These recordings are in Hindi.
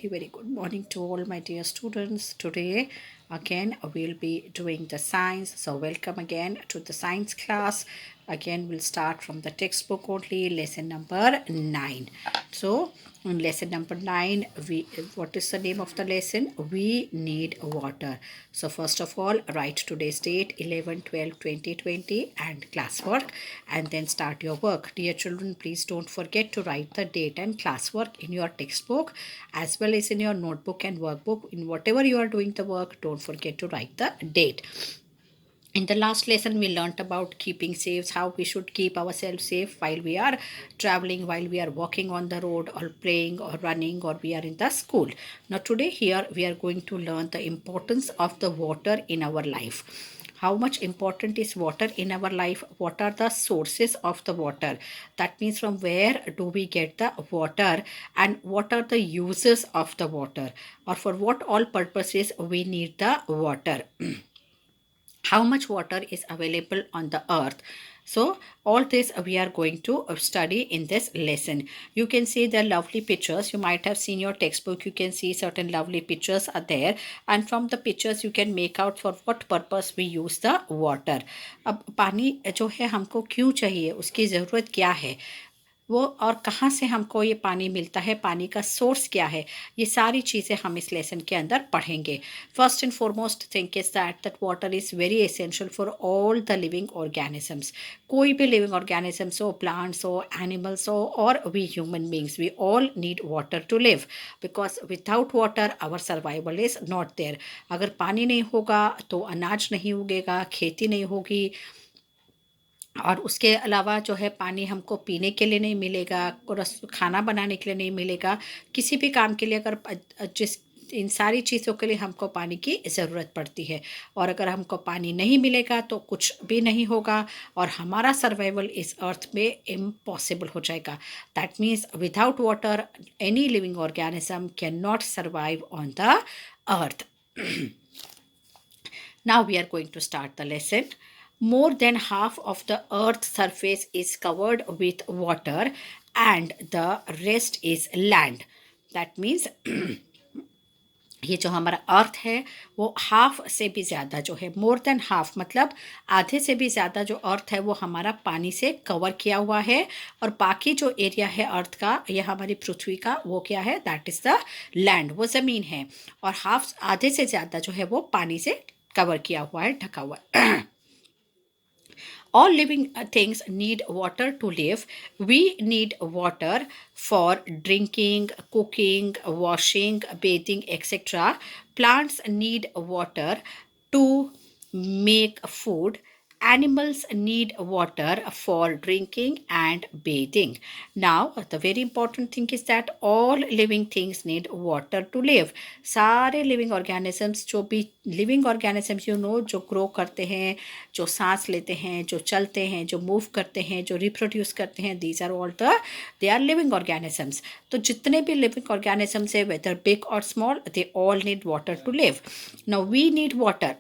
very good morning to all my dear students. Today, again, we'll be doing the science. So, welcome again to the science class. Again, we'll start from the textbook only, lesson number 9. So, in lesson number 9, what is the name of the lesson? We need water. So, first of all, write today's date 11/12/2020 and classwork, and then start your work. Dear children, please don't forget to write the date and classwork in your textbook as well as in your notebook and workbook. In whatever you are doing the work, don't forget to write the date. In the last lesson, we learnt about keeping safe, how we should keep ourselves safe while we are traveling, while we are walking on the road, or playing, or running, or we are in the school. Now, today, here we are going to learn the importance of the water in our life. How much important is water in our life? What are the sources of the water? That means, from where do we get the water, and what are the uses of the water, or for what all purposes we need the water. How much water is available on the earth. So all this we are going to study in this lesson. You can see the lovely pictures. You might have seen your textbook. You can see certain lovely pictures are there, and from the pictures you can make out for what purpose we use the water. अब पानी जो है हमको क्यों चाहिए, उसकी ज़रूरत क्या है, वो और कहाँ से हमको ये पानी मिलता है, पानी का सोर्स क्या है, ये सारी चीज़ें हम इस लेसन के अंदर पढ़ेंगे. First and foremost thing is that water is very essential for all the living organisms. कोई भी लिविंग ऑर्गेनिजम्स हो, प्लांट्स हो, एनिमल्स हो, और we human beings, we all need water to live, because without water our survival is not there. अगर पानी नहीं होगा तो अनाज नहीं उगेगा, खेती नहीं होगी, और उसके अलावा जो है पानी हमको पीने के लिए नहीं मिलेगा, खाना बनाने के लिए नहीं मिलेगा, किसी भी काम के लिए अगर जिस इन सारी चीज़ों के लिए हमको पानी की ज़रूरत पड़ती है. और अगर हमको पानी नहीं मिलेगा तो कुछ भी नहीं होगा, और हमारा सर्वाइवल इस अर्थ में इम्पॉसिबल हो जाएगा. That means without water any living organism can not survive on the earth. Now we are going to start the lesson. More than half of the earth's surface is covered with water and the rest is land. That means ये जो हमारा अर्थ है वो हाफ से भी ज़्यादा जो है, मोर देन हाफ मतलब आधे से भी ज़्यादा जो अर्थ है वो हमारा पानी से कवर किया हुआ है, और बाकी जो एरिया है अर्थ का, यह हमारी पृथ्वी का, वो क्या है, दैट इज़ द लैंड, वो ज़मीन है. और हाफ आधे से ज़्यादा जो है वो पानी से कवर किया हुआ है, ढका हुआ है. All living things need water to live. We need water for drinking, cooking, washing, bathing, etc. Plants need water to make food. Animals need water for drinking and bathing. Now, the very important thing is that all living things need water to live. सारे living organisms, जो भी living organisms जो grow करते हैं, जो सांस लेते हैं, जो चलते हैं, जो move करते हैं, जो reproduce करते हैं, these are all they are living organisms. तो जितने भी living organisms है, whether big or small, they all need water to live. Now we need water.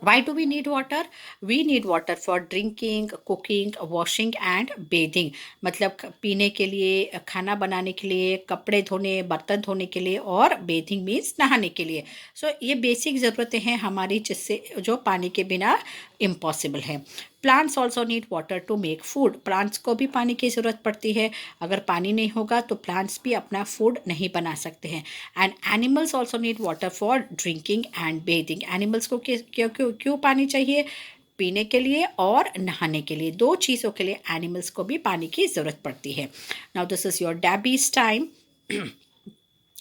Why do we need water? We need water for drinking, cooking, washing and bathing. मतलब पीने के लिए, खाना बनाने के लिए, कपड़े धोने, बर्तन धोने के लिए, और bathing means नहाने के लिए. So ये बेसिक ज़रूरतें हैं हमारी, जिससे जो पानी के बिना इम्पॉसिबल है. Plants also need water to make food. Plants को भी पानी की ज़रूरत पड़ती है. अगर पानी नहीं होगा तो प्लांट्स भी अपना फूड नहीं बना सकते हैं. And animals also need water for drinking and bathing. Animals को क्यों क्यों क्यों पानी चाहिए? पीने के लिए और नहाने के लिए. दो चीज़ों के लिए एनिमल्स को भी पानी की ज़रूरत पड़ती है. Now this is your Debbie's time.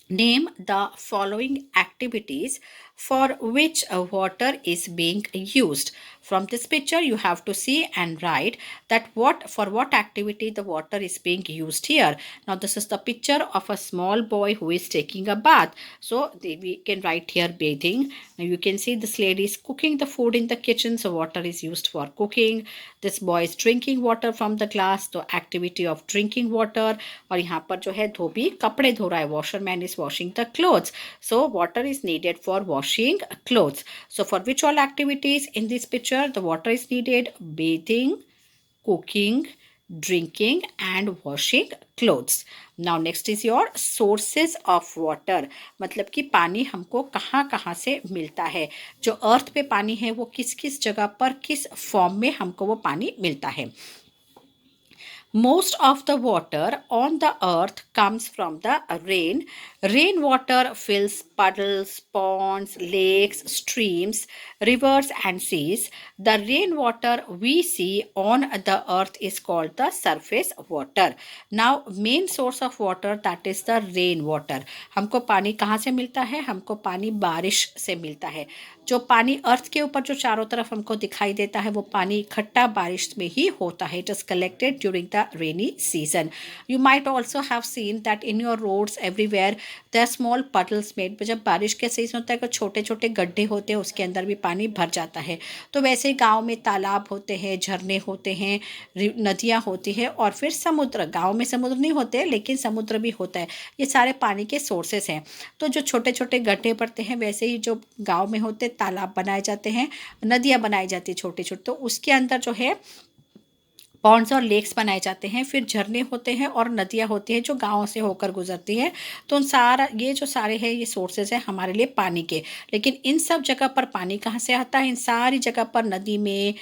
Name the following activities for which water is being used. From this picture you have to see and write that for what activity the water is being used here. Now this is the picture of a small boy who is taking a bath. So we can write here bathing. Now you can see this lady is cooking the food in the kitchen, so water is used for cooking. This boy is drinking water from the glass, so activity of drinking water. और यहाँ पर जो है धोबी कपड़े धो रहा है, washerman is washing the clothes. So water is needed for washing clothes. So for which all activities in this picture the water is needed? Bathing, cooking, drinking and washing clothes. Now next is your sources of water. मतलब कि पानी हमको कहाँ कहाँ से मिलता है, जो अर्थ पे पानी है वो किस किस जगह पर किस फॉर्म में हमको वो पानी मिलता है. Most of the water on the earth comes from the rain. Rainwater fills puddles, ponds, lakes, streams, rivers, and seas. The rainwater we see on the earth is called the surface water. Now, main source of water, that is the rainwater. हमको पानी कहाँ से मिलता है? हमको पानी बारिश से मिलता है. जो पानी अर्थ के ऊपर जो चारों तरफ हमको दिखाई देता है वो पानी इकट्ठा बारिश में ही होता है. It is collected during the rainy season. You might also have seen that in your roads everywhere the small puddles made. जब बारिश के सीजन होता है तो छोटे छोटे गड्ढे होते हैं, उसके अंदर भी पानी भर जाता है. तो वैसे ही गाँव में तालाब होते हैं, झरने होते हैं, नदियाँ होती है और फिर समुद्र. गाँव में समुद्र नहीं होते लेकिन समुद्र भी होता है. ये सारे पानी के सोर्सेस हैं. तो जो छोटे छोटे गड्ढे पड़ते हैं वैसे ही जो गाँव में होते तालाब बनाए जाते हैं, नदियाँ बनाई जाती है छोटे छोटे. तो उसके अंदर जो है पॉन्ड्स और लेक्स बनाए जाते हैं. फिर झरने होते हैं और नदियाँ होती हैं जो गाँव से होकर गुजरती है. तो उन सारा ये जो सारे हैं ये सोर्सेज हैं हमारे लिए पानी के. लेकिन इन सब जगह पर पानी कहाँ से आता है? इन सारी जगह पर नदी में,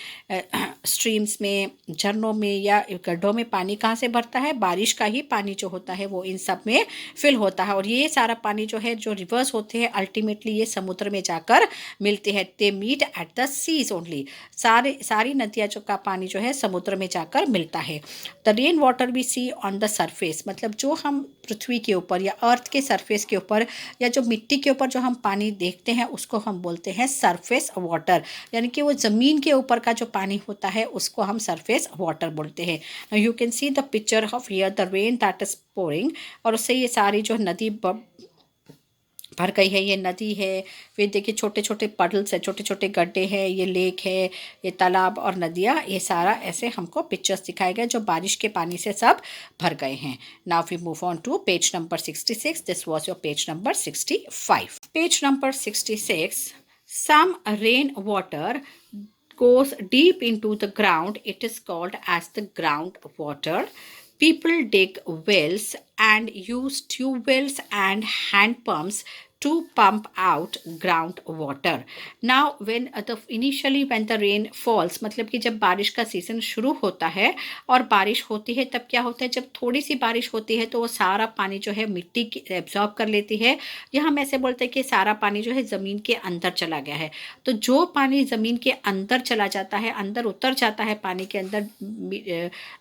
स्ट्रीम्स में, झरनों में या गड्ढों में पानी कहाँ से भरता है? बारिश का ही पानी जो होता है वो इन सब में फिल होता है. और ये सारा पानी जो है, जो रिवर्स होते हैं, अल्टीमेटली ये समुद्र में जाकर मिलते हैं. They meet at the seas only. सारी नदियाँ जो का पानी जो है समुद्र में जाकर मिलता है. The rain water we see on the surface. मतलब जो हम पृथ्वी के ऊपर या अर्थ के सरफेस के ऊपर या जो मिट्टी के ऊपर जो हम पानी देखते हैं उसको हम बोलते हैं सरफेस वाटर. यानी कि वो ज़मीन के ऊपर का जो पानी होता है उसको हम सरफेस वाटर बोलते हैं. You can see the picture of here the rain that is pouring. और उससे ये सारी जो नदी भर गई है, ये नदी है. फिर देखिए छोटे छोटे पडल्स है, छोटे छोटे गड्ढे हैं, ये लेक है, ये तालाब और नदियाँ, ये सारा ऐसे हमको पिक्चर्स दिखाए गए जो बारिश के पानी से सब भर गए हैं. Now we move on to page number 66. This was your page number 65. Page number 66. Some rain water goes deep into the ground. It is called as the groundwater. People dig wells and use tube wells and hand pumps to pump out groundwater. Now, when initially when the rain falls, मतलब कि जब बारिश का सीजन शुरू होता है और बारिश होती है तब क्या होता है, जब थोड़ी सी बारिश होती है तो वो सारा पानी जो है मिट्टी एब्जॉर्ब कर लेती है. या हम ऐसे बोलते हैं कि सारा पानी जो है ज़मीन के अंदर चला गया है. तो जो पानी ज़मीन के अंदर चला जाता है, अंदर उतर जाता है पानी के अंदर,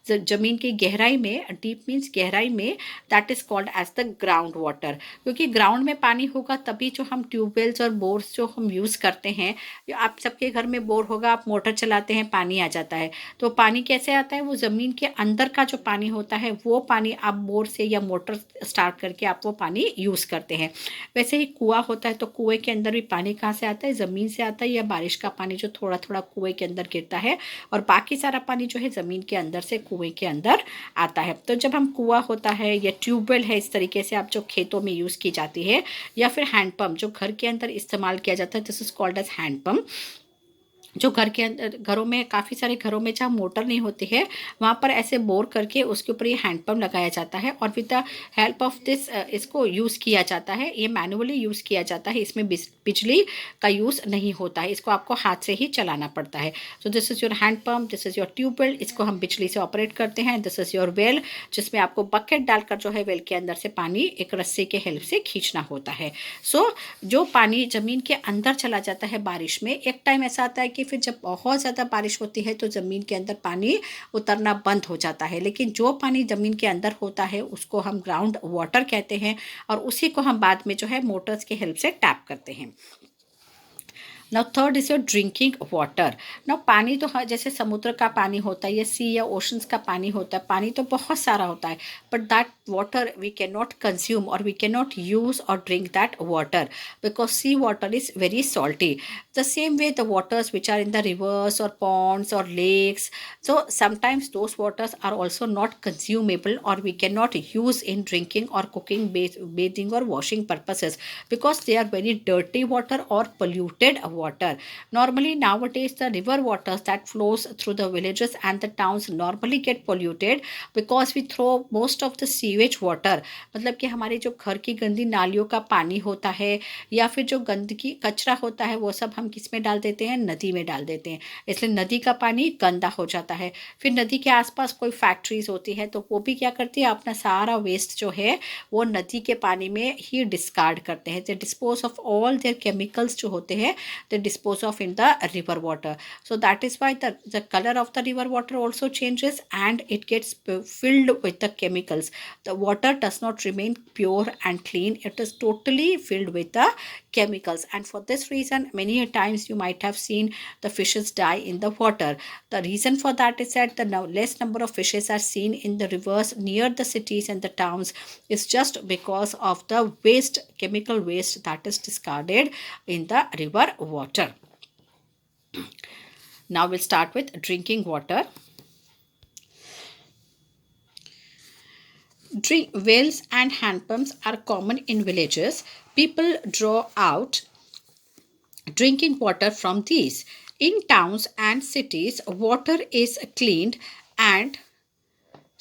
ज़मीन की गहराई में, डीप मीन्स गहराई में, that is called as the ground water. क्योंकि ग्राउंड में पानी होगा तभी जो हम ट्यूबवेल्स और बोर्स जो हम यूज़ करते हैं, आप सबके घर में बोर होगा, आप मोटर चलाते हैं, पानी आ जाता है. तो पानी कैसे आता है? वो ज़मीन के अंदर का जो पानी होता है वो पानी आप बोर से या मोटर स्टार्ट करके आप वो पानी यूज़ करते हैं. वैसे ही कुआं होता है तो कुएं के अंदर भी पानी कहाँ से आता है? ज़मीन से आता है, या बारिश का पानी जो थोड़ा थोड़ा कुएं के अंदर गिरता है, और बाकी सारा पानी जो है ज़मीन के अंदर से कुएं के अंदर आता है. तो जब हम कुआं होता है या ट्यूबवेल है, इस तरीके से आप जो खेतों में यूज़ की जाती है, या फिर हैंडपम्प जो घर के अंदर इस्तेमाल किया जाता है, this is called as hand pump. जो घर के अंदर, घरों में, काफ़ी सारे घरों में जहाँ मोटर नहीं होती है वहाँ पर ऐसे बोर करके उसके ऊपर ये हैंडपम्प लगाया जाता है और with the help of this इसको यूज़ किया जाता है. ये मैनुअली यूज़ किया जाता है, इसमें बिजली का यूज़ नहीं होता है, इसको आपको हाथ से ही चलाना पड़ता है. So this is your hand pump, this is your tube well, इसको हम बिजली से ऑपरेट करते हैं. दिस इज़ योर वेल, जिसमें आपको बकेट डालकर जो है वेल के अंदर से पानी एक रस्सी के हेल्प से खींचना होता है. सो जो पानी ज़मीन के अंदर चला जाता है बारिश में, एक टाइम ऐसा आता है कि फिर जब बहुत ज़्यादा बारिश होती है तो ज़मीन के अंदर पानी उतरना बंद हो जाता है. लेकिन जो पानी ज़मीन के अंदर होता है उसको हम ग्राउंड वाटर कहते हैं, और उसी को हम बाद में जो है मोटर्स के हेल्प से टैप करते हैं. Now third is your drinking water. Now पानी तो जैसे समुद्र का पानी होता है या सी या ओशंस का पानी होता है, पानी तो बहुत सारा होता है, but that water we can not consume और वी कैन नॉट यूज और drink that water because sea water is very salty. The same way the waters which are in the rivers or ponds or lakes, so sometimes those waters are also not consumable or we cannot use in drinking or cooking, bathing or washing purposes because they are very dirty water or polluted water. Normally nowadays the river waters that flows through the villages and the towns normally get polluted because we throw most of the sewage water. मतलब कि हमारे जो घर की गंदी नालियों का पानी होता है या फिर जो गंदगी कचरा होता है वो सब हम किस में डाल देते हैं, नदी में डाल देते हैं, इसलिए नदी का पानी गंदा हो जाता है। फिर नदी के आसपास कोई फैक्ट्रीज होती है तो वो भी क्या करती है, अपना सारा वेस्ट जो है वो नदी के पानी में ही डिस्कार्ड करते हैं। They dispose of all their chemicals जो होते हैं, they dispose of in the river water. So that is why the colour of the river water also changes and it gets filled with the chemicals. The water does not remain pure and clean, it is totally filled with the chemicals, and for this reason many a times you might have seen the fishes die in the water. The reason for that is that the less number of fishes are seen in the rivers near the cities and the towns is just because of the waste, chemical waste that is discarded in the river water. Now we'll start with drinking water. Wells and hand pumps are common in villages. People draw out drinking water from these. In towns and cities, water is cleaned and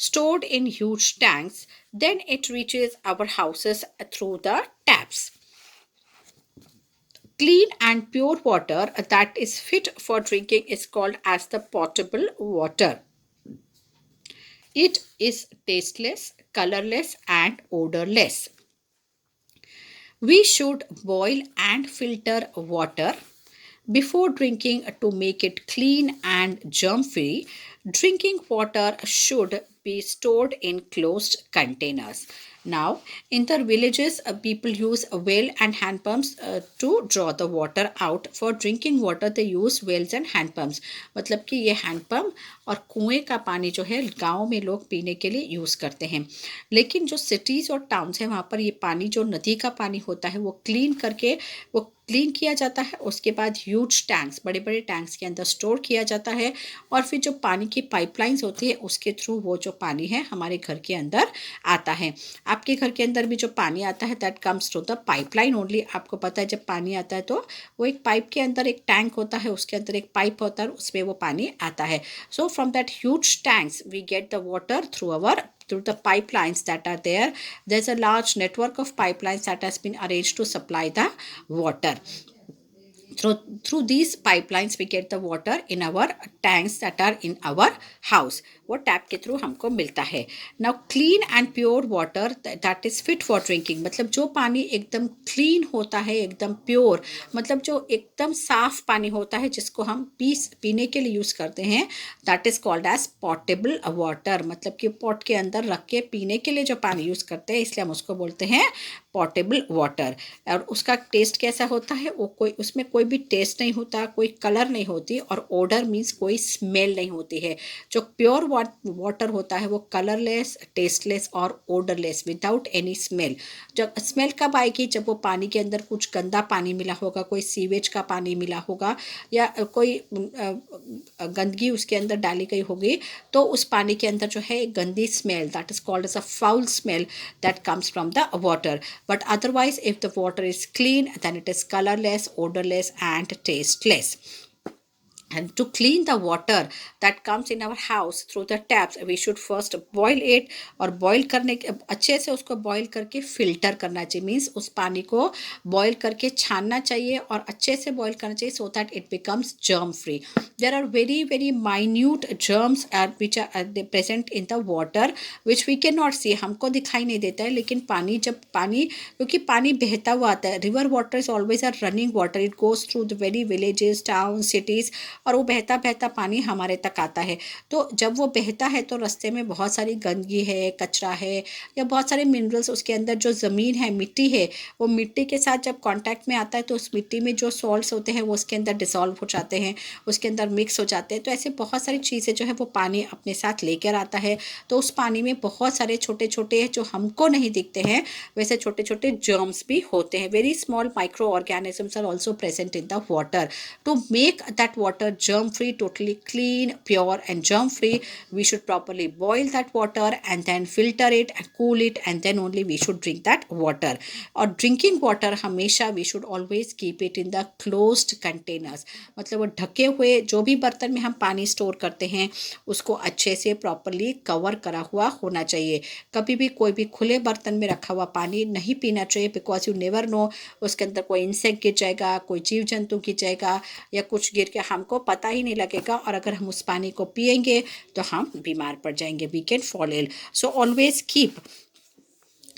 stored in huge tanks. Then it reaches our houses through the taps. Clean and pure water that is fit for drinking is called as the potable water. It is tasteless, colorless, and odorless. We should boil and filter water before drinking to make it clean and germ free. Drinking water should be stored in closed containers. Now, in the villages, people use a well and hand pumps to draw the water out. For drinking water, they use wells and hand pumps. मतलब कि ये हैंड पम्प और कुएं का पानी जो है गांव में लोग पीने के लिए यूज़ करते हैं। लेकिन जो सिटीज़ और टाउन्स हैं वहाँ पर ये पानी जो नदी का पानी होता है वो क्लीन किया जाता है। उसके बाद ह्यूज टैंक्स, बड़े बड़े टैंक्स के अंदर स्टोर किया जाता है और फिर जो पानी की पाइपलाइंस होती है उसके थ्रू वो जो पानी है हमारे घर के अंदर आता है। आपके घर के अंदर भी जो पानी आता है that comes through the pipeline only. आपको पता है जब पानी आता है तो वो एक पाइप के अंदर एक टैंक होता है, उसके अंदर एक पाइप होता है, उसमें वो पानी आता है। So from that huge tanks we get the water through the pipelines that are there. There's a large network of pipelines that has been arranged to supply the water. Through these pipelines we get the water in our tanks that are in our house. वो टैप के थ्रू हमको मिलता है। Now clean and pure water that is fit for drinking, मतलब जो पानी एकदम क्लीन होता है, एकदम प्योर, मतलब जो एकदम साफ पानी होता है जिसको हम पीने के लिए यूज़ करते हैं, that is called as potable water. मतलब कि पॉट के अंदर रख के पीने के लिए जो पानी यूज़ करते हैं इसलिए हम उसको बोलते हैं पॉटेबल वाटर। और उसका टेस्ट कैसा होता है, वो उसमें कोई भी टेस्ट नहीं होता, कोई कलर नहीं होती और ओडर मीन्स कोई स्मेल नहीं होती है। जो प्योर वाटर होता है वो कलरलेस, टेस्टलेस और ओडरलेस, विदाउट एनी स्मेल। जब स्मेल कब आएगी, जब वो पानी के अंदर कुछ गंदा पानी मिला होगा, कोई सीवेज का पानी मिला होगा या कोई गंदगी उसके अंदर डाली गई होगी, तो उस पानी के अंदर जो है गंदी smell, that is called as a foul smell that comes from the water. But otherwise, if the water is clean, then it is colorless, odorless, and tasteless. And to clean the water that comes in our house through the taps, we should first boil it. और boil करने के अच्छे से उसको boil करके filter करना चाहिए, मीन्स उस पानी को boil करके छानना चाहिए और अच्छे से boil करना चाहिए so that it becomes germ free. There are very very minute germs which are present in the water which we cannot see. हमको दिखाई नहीं देता है, लेकिन क्योंकि पानी बहता हुआ आता है, river water is always a running water. It goes through the very villages, towns, cities, और वो बहता बहता पानी हमारे तक आता है। तो जब वो बहता है तो रास्ते में बहुत सारी गंदगी है, कचरा है या बहुत सारे मिनरल्स, उसके अंदर जो ज़मीन है, मिट्टी है, वो मिट्टी के साथ जब कांटेक्ट में आता है तो उस मिट्टी में जो सॉल्ट्स होते हैं वो उसके अंदर डिसॉल्व हो जाते हैं, उसके अंदर मिक्स हो जाते हैं। तो ऐसे बहुत सारी चीज़ें जो है वो पानी अपने साथ लेकर आता है। तो उस पानी में बहुत सारे छोटे छोटे जो हमको नहीं दिखते हैं वैसे छोटे छोटे जर्म्स भी होते हैं। Very small micro organisms are also present in the water. To make that water germ free, totally clean, pure and germ free. We should properly boil that water and then filter it and cool it, and then only we should drink that water. और ड्रिंकिंग वाटर हमेशा we should always keep it in the closed containers, मतलब वो ढके हुए जो भी बर्तन में हम पानी स्टोर करते हैं उसको अच्छे से प्रॉपरली कवर करा हुआ होना चाहिए. कभी भी कोई भी खुले बर्तन में रखा हुआ पानी नहीं पीना चाहिए, बिकॉज यू नेवर नो उसके अंदर कोई इंसेक्ट गिर जाएगा, कोई जीव जंतु गिर जाएगा या कुछ गिर के हमको पता ही नहीं लगेगा, और अगर हम उस पानी को पिएंगे तो हम बीमार पड़ जाएंगे, we can fall ill. So always keep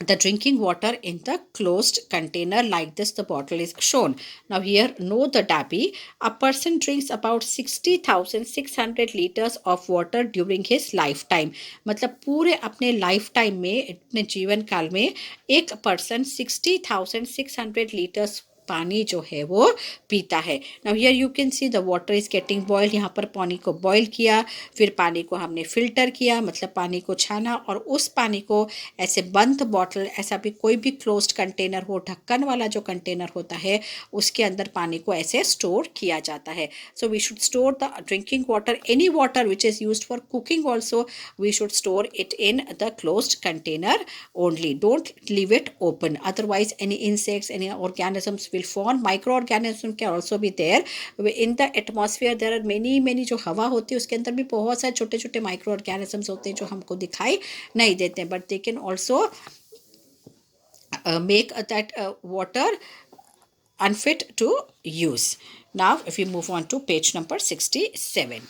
the drinking water in the closed container like this the bottle is shown. Now here know the DABI. A person drinks about 60,600 liters of water during his lifetime. मतलब पूरे अपने लाइफ टाइम में, अपने जीवन काल में एक पर्सन 60,600 लीटर्स पानी जो है वो पीता है. Now here you can see the water is getting boiled. यहाँ पर पानी को बॉईल किया, फिर पानी को हमने फ़िल्टर किया, मतलब पानी को छाना, और उस पानी को ऐसे बंद बॉटल, ऐसा भी कोई भी क्लोज्ड कंटेनर हो, ढक्कन वाला जो कंटेनर होता है उसके अंदर पानी को ऐसे स्टोर किया जाता है. So we should store the drinking water, any water which is used for cooking also, we should store it in the closed container only. Don't leave it open, otherwise any insects, any organisms will form. Microorganisms can also be there in the atmosphere. There are many जो हवा होती है उसके अंदर भी बहुत सारे छोटे छोटे माइक्रो ऑर्गेनिजम्स होते हैं जो हमको दिखाई नहीं देते, but they can also make that water unfit to use. Now if we move on to page number 67.